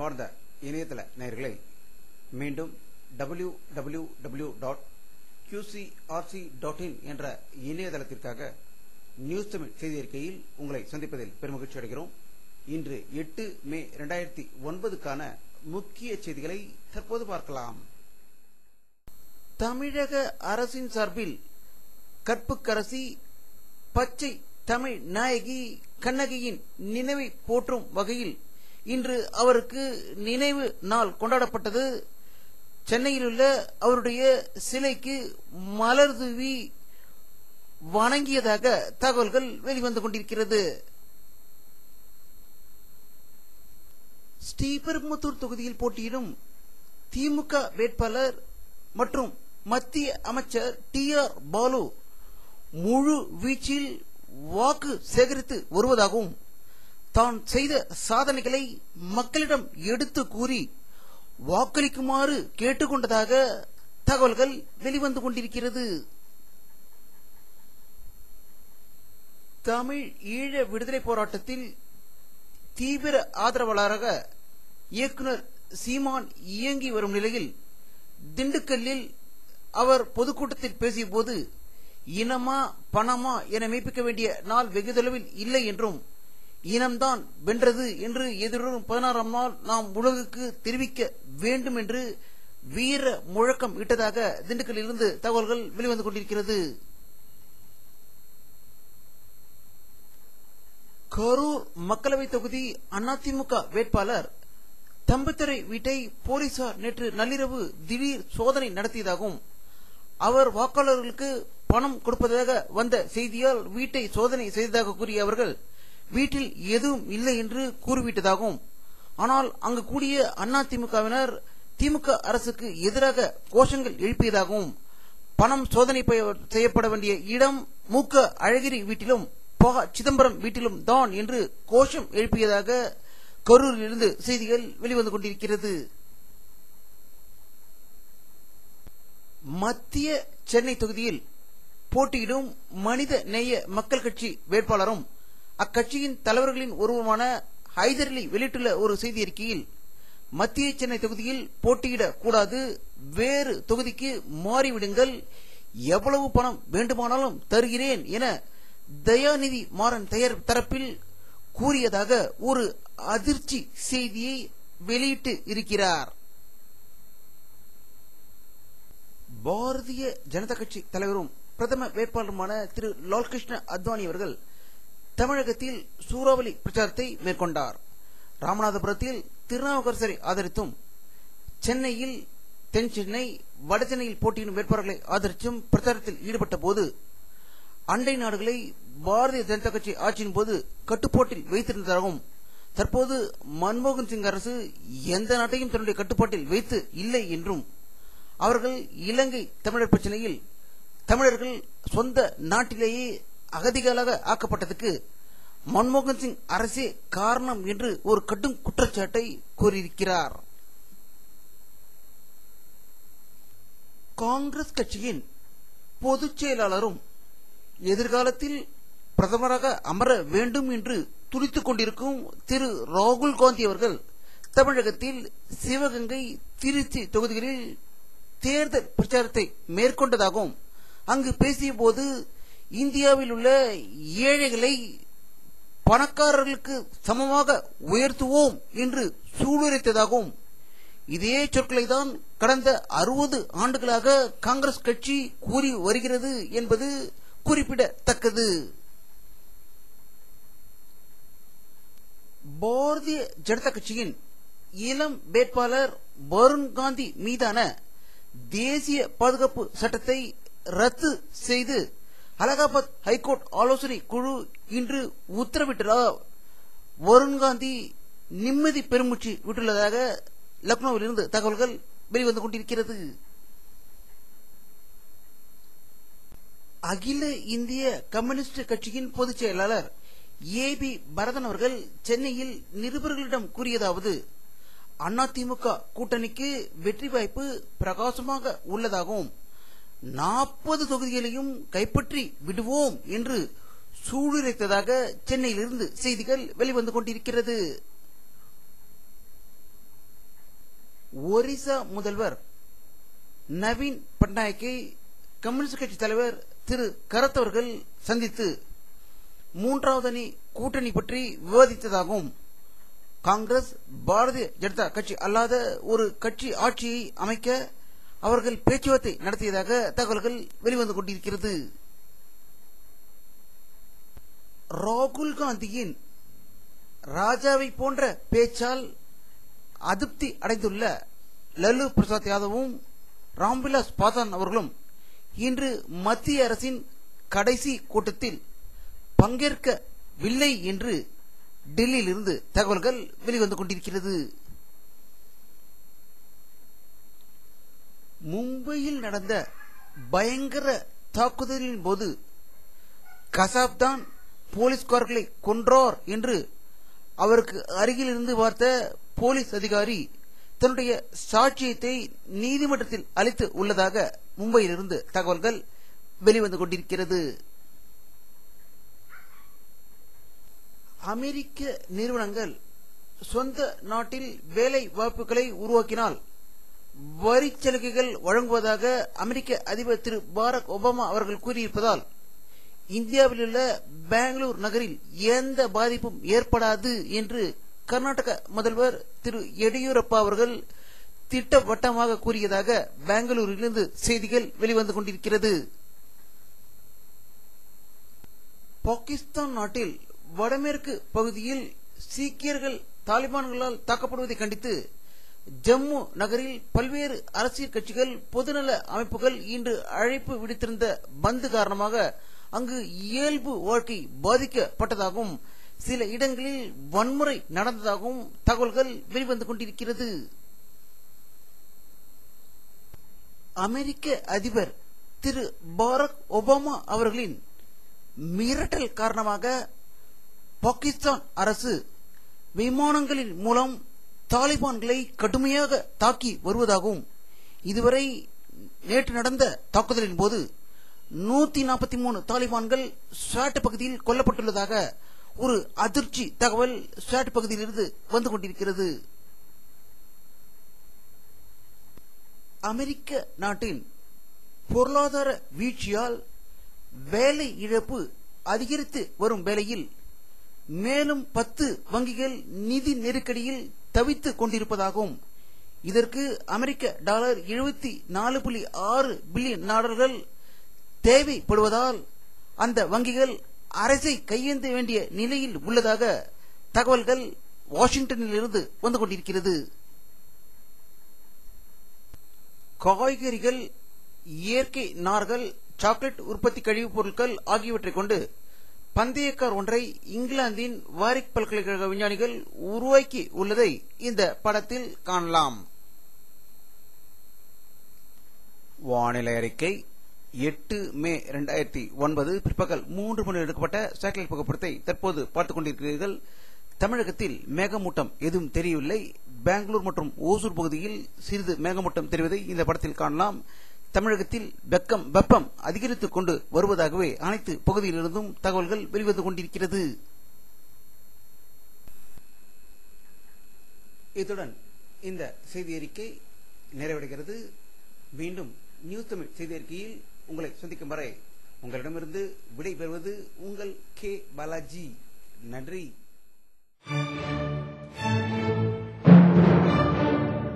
அன்பார்ந்த இணையதள நேயர்களே, மீண்டும் www.qcrc.in என்ற இணையதளத்திற்காக நியூஸ் தமிழ் செய்தி அறிக்கையில் உங்களை சந்திப்பதில் பெருமகிழ்ச்சி அடைகிறோம். இன்று 8 மே 2009க்கான முக்கிய செய்திகளை தற்போது பார்க்கலாம். தமிழக அரசின் சார்பில் கற்புக்கரசி பச்சை தமிழ் நாயகி கண்ணகியின் நினைவை போற்றும் வகையில் இன்று அவருக்கு நினைவு நாள் கொண்டாடப்பட்டது. சென்னையில் உள்ள அவருடைய சிலைக்கு மலர் தூவி வணங்கியதாக தகவல்கள் வெளிவந்து கொண்டிருக்கிறது. ஸ்ரீபெரும்புதூர் தொகுதியில் போட்டியிடும் திமுக வேட்பாளர் மற்றும் மத்திய அமைச்சர் TR பாலு முழு வீச்சில் வாக்கு சேகரித்து வருவதாகவும் தான் செய்த சாதனைகளை மக்களிடம் எடுத்து கூறி வாக்களிக்குமாறு கேட்டுக்கொண்டதாக தகவல்கள் வெளிவந்து கொண்டிருக்கிறது. தமிழ் ஈழ விடுதலை போராட்டத்தில் தீவிர ஆதரவாளராக இயக்குனர் சீமான் இயங்கி வரும் நிலையில் திண்டுக்கல்லில் அவர் பொதுக்கூட்டத்தில் பேசிய போது இனமா பணமா என மெய்ப்பிக்க வேண்டிய நாள் வெகு தொலைவில் இல்லை என்றும் இனம்தான் வென்றது என்று எதிர்வரும் 16ஆம் நாள் நாம் உலகுக்கு தெரிவிக்க வேண்டும் என்று வீர முழக்கம் இட்டதாக திண்டுக்கல்லில் இருந்து தகவல்கள் வெளிவந்து கொண்டிருக்கிறது. கரூர் மக்களவை தொகுதி அதிமுக வேட்பாளர் தம்பித்துரை வீட்டை போலீசார் நேற்று நள்ளிரவு திடீர் சோதனை நடத்தியதாகவும் அவர் வாக்காளர்களுக்கு பணம் கொடுப்பதாக வந்த செய்தியால் வீட்டை சோதனை செய்ததாக கூறிய அவர்கள் வீட்டில் எதுவும் இல்லை என்று கூறிவிட்டதாகவும், ஆனால் அங்கு கூடிய அதிமுகவினர் திமுக அரசுக்கு எதிராக கோஷங்கள் எழுப்பியதாகவும், பணம் சோதனை செய்யப்பட வேண்டிய இடம் மூக்க அழகிரி வீட்டிலும் சிதம்பரம் வீட்டிலும் தான் என்று கோஷம் எழுப்பியதாக கரூரில் இருந்து செய்திகள் வெளிவந்து கொண்டிருக்கிறது. மத்திய சென்னை தொகுதியில் போட்டியிடும் மனித நேய மக்கள் கட்சி வேட்பாளரும் அக்கட்சியின் தலைவர்களின் ஒருவருமான ஹைதர் அலி வெளியிட்டுள்ள ஒரு செய்தி அறிக்கையில், மத்திய சென்னை தொகுதியில் போட்டியிடக் கூடாது, வேறு தொகுதிக்கு மாறிவிடுங்கள், எவ்வளவு பணம் வேண்டுமானாலும் தருகிறேன் என தயாநிதி மாறன் தரப்பில் கூறியதாக ஒரு அதிர்ச்சி செய்தியை வெளியிட்டு இருக்கிறார். பாரதிய ஜனதா கட்சி தலைவரும் பிரதம வேட்பாளருமான திரு லால்கிருஷ்ண அத்வானி அவர்கள் தமிழகத்தில் சூறாவளி பிரச்சாரத்தை மேற்கொண்டார். ராமநாதபுரத்தில் திருநாவுக்கரசரை ஆதரித்தும், சென்னையில் தென் சென்னை வட சென்னையில் போட்டியிடும் வேட்பாளர்களை ஆதரித்தும் பிரச்சாரத்தில் ஈடுபட்ட போது அண்டை நாடுகளை பாரதிய ஜனதா கட்சி ஆட்சியின் போது கட்டுப்பாட்டில் வைத்திருந்ததாகவும், தற்போது மன்மோகன் சிங் அரசு எந்த நாட்டையும் தன்னுடைய கட்டுப்பாட்டில் வைத்து இல்லை என்றும், அவர்கள் இலங்கை தமிழர் பிரச்சனையில் தமிழர்கள் சொந்த நாட்டிலேயே அகதிகளாக ஆக்கப்பட்டதுக்கு மன்மோகன் சிங் அரசே காரணம் என்று ஒரு கடும் குற்றச்சாட்டை கூறியிருக்கிறார். காங்கிரஸ் கட்சியின் பொதுச் செயலாளரும் எதிர்காலத்தில் பிரதமராக அமர வேண்டும் என்று துடித்துக் கொண்டிருக்கும் திரு ராகுல் காந்தி அவர்கள் தமிழகத்தில் சிவகங்கை, திருச்சி தொகுதிகளில் தேர்தல் பிரச்சாரத்தை மேற்கொண்டதாகவும், அங்கு பேசிய போது இந்தியாவில் உள்ள ஏழைகளை பணக்காரர்களுக்கு சமமாக உயர்த்துவோம் என்று சூளுரைத்ததாகவும், இதே சொற்களை தான் கடந்த 60 ஆண்டுகளாக காங்கிரஸ் கட்சி கூறி வருகிறது என்பது குறிப்பிடத்தக்கது. பாரதிய ஜனதா கட்சியின் இளம் வேட்பாளர் வருண் காந்தி மீதான தேசிய பாதுகாப்பு சட்டத்தை ரத்து செய்து அலகாபாத் ஹைகோர்ட் ஆலோசனை குழு இன்று உத்தரவிட்டதால் வருண் காந்தி நிம்மதி பெருமூச்சு விட்டுள்ளதாக லக்னோவில் இருந்து தகவல்கள் வெளிவந்து கொண்டிருக்கிறது. அகில இந்திய கம்யூனிஸ்ட் கட்சியின் பொதுச் செயலாளர் AB பரதன் அவர்கள் சென்னையில் நிருபர்களிடம் கூறியதாவது, அதிமுக கூட்டணிக்கு வெற்றி வாய்ப்பு பிரகாசமாக உள்ளதாகவும் 40 தொகுதிகளையும் கைப்பற்றி விடுவோம் என்று சூளுரைத்ததாக சென்னையிலிருந்து செய்திகள் வெளிவந்து கொண்டிருக்கிறது. ஒரிசா முதல்வர் நவீன் பட்நாயக்கை கம்யூனிஸ்ட் கட்சி தலைவர் திரு கரத் அவர்கள் சந்தித்து மூன்றாவது அணி கூட்டணி பற்றி விவாதித்ததாகவும் காங்கிரஸ் பாரதிய ஜனதா கட்சி அல்லாத ஒரு கட்சி ஆட்சியை அமைக்க அவர்கள் பேச்சுவார்த்தை நடத்தியதாக தகவல்கள் வெளிவந்து கொண்டிருக்கிறது. ராகுல் காந்தியின் ராஜாவை போன்ற பேச்சால் அதிருப்தி அடைந்துள்ள லல்லு பிரசாத் யாதவும் ராம்விலாஸ் பாஸ்வான் அவர்களும் இன்று மத்திய அரசின் கடைசி கூட்டத்தில் பங்கேற்கவில்லை என்று டெல்லியில் இருந்து தகவல்கள் வெளிவந்து கொண்டிருக்கிறது. மும்பையில் நடந்த பயங்கர தாக்குதலின் போது கசாப்தான் போலீஸ்காரர்களை கொன்றார் என்று அவருக்கு அருகில் இருந்து பார்த்த போலீஸ் அதிகாரி தன்னுடைய சாட்சியத்தை நீதிமன்றத்தில் அளித்து உள்ளதாக மும்பையிலிருந்து தகவல்கள் வெளிவந்து கொண்டிருக்கிறது. அமெரிக்க நிறுவனங்கள் சொந்த நாட்டில் வேலை வாய்ப்புகளை உருவாக்கினால் வரி சலுகைகள் வழங்குவதாக அமெரிக்க அதிபர் திரு பாரக் ஒபாமா அவர்கள் கூறியிருப்பதால் இந்தியாவில் உள்ள பெங்களூர் நகரில் எந்த பாதிப்பும் ஏற்படாது என்று கர்நாடக முதல்வர் திரு எடியூரப்பா அவர்கள் திட்டவட்டமாக கூறியதாக பெங்களூரிலிருந்து செய்திகள் வெளிவந்து கொண்டிருக்கிறது. பாகிஸ்தான் நாட்டில் வடமேற்கு பகுதியில் சீக்கியர்கள் தாலிபான்களால் தாக்கப்படுவதை கண்டித்து ஜம்மு நகரில் பல்வேறு அரசியல் கட்சிகள் பொதுநல அமைப்புகள் இன்று அழைப்பு விடுத்திருந்த பந்து காரணமாக அங்கு இயல்பு வாழ்க்கை பாதிக்கப்பட்டதாகவும் சில இடங்களில் வன்முறை நடந்ததாகவும் தகவல்கள் வெளிவந்து கொண்டிருக்கிறது. அமெரிக்க அதிபர் திரு பாரக் ஒபாமா அவர்களின் மிரட்டல் காரணமாக பாகிஸ்தான் அரசு விமானங்களின் மூலம் தாலிபான்களை கடுமையாக தாக்கி வருவதாகவும் இதுவரை நேற்று நடந்த தாக்குதலின் போது 143 தாலிபான்கள் ஸ்வாட் பகுதியில் கொல்லப்பட்டுள்ளதாக ஒரு அதிர்ச்சி தகவல் ஸ்வாட் பகுதியிலிருந்து வந்து கொண்டிருக்கிறது. அமெரிக்க நாட்டின் பொருளாதார வீழ்ச்சியால் வேலை இழப்பு அதிகரித்து வரும் வேளையில் மேலும் 10 வங்கிகள் நிதி நெருக்கடியில் தவித்துக் கொண்டிருப்பதாகவும் இதற்கு அமெரிக்க டாலர் 74.6 பில்லியன் டாலர்கள் தேவைப்படுவதால் அந்த வங்கிகள் அரசை கையேந்த வேண்டிய நிலையில் உள்ளதாக தகவல்கள் வாஷிங்டனில் இருந்து வந்து கொண்டிருக்கிறது. காய்கறிகள், இயற்கை நார்கள், சாக்லேட் உற்பத்தி கழிவுப் பொருட்கள் ஆகியவற்றை கொண்டு பந்தயக்கார் ஒன்றை இங்கிலாந்தின் வாரிக் பல்கலைக்கழக விஞ்ஞானிகள் உருவாக்கி உள்ளதை இந்த படத்தில் காணலாம். வானிலை அறிக்கை 8 மே 2009 பிற்பகல் 3 மணி எடுக்கப்பட்ட சேட்டலைட் புகைப்படத்தை தற்போது பார்த்துக் கொண்டிருக்கிறீர்கள். தமிழகத்தில் மேகமூட்டம் எதுவும் தெரியவில்லை. பெங்களூர் மற்றும் ஓசூர் பகுதியில் சிறிது மேகமூட்டம் தெரிவதை இந்த படத்தில் காணலாம். தமிழகத்தில் வெப்பம் அதிகரித்துக் கொண்டு வருவதாகவே அனைத்து பகுதியிலிருந்தும் தகவல்கள் வெளிவந்து கொண்டிருக்கிறது. இத்துடன் இந்த செய்தி அறிக்கை நிறைவடைகிறது. மீண்டும் நியூஸ் தமிழ் செய்தி அறிக்கையில் உங்களை சந்திக்கும் வரை உங்களிடமிருந்து விடை பெறுவது உங்கள் கே பாலாஜி. நன்றி.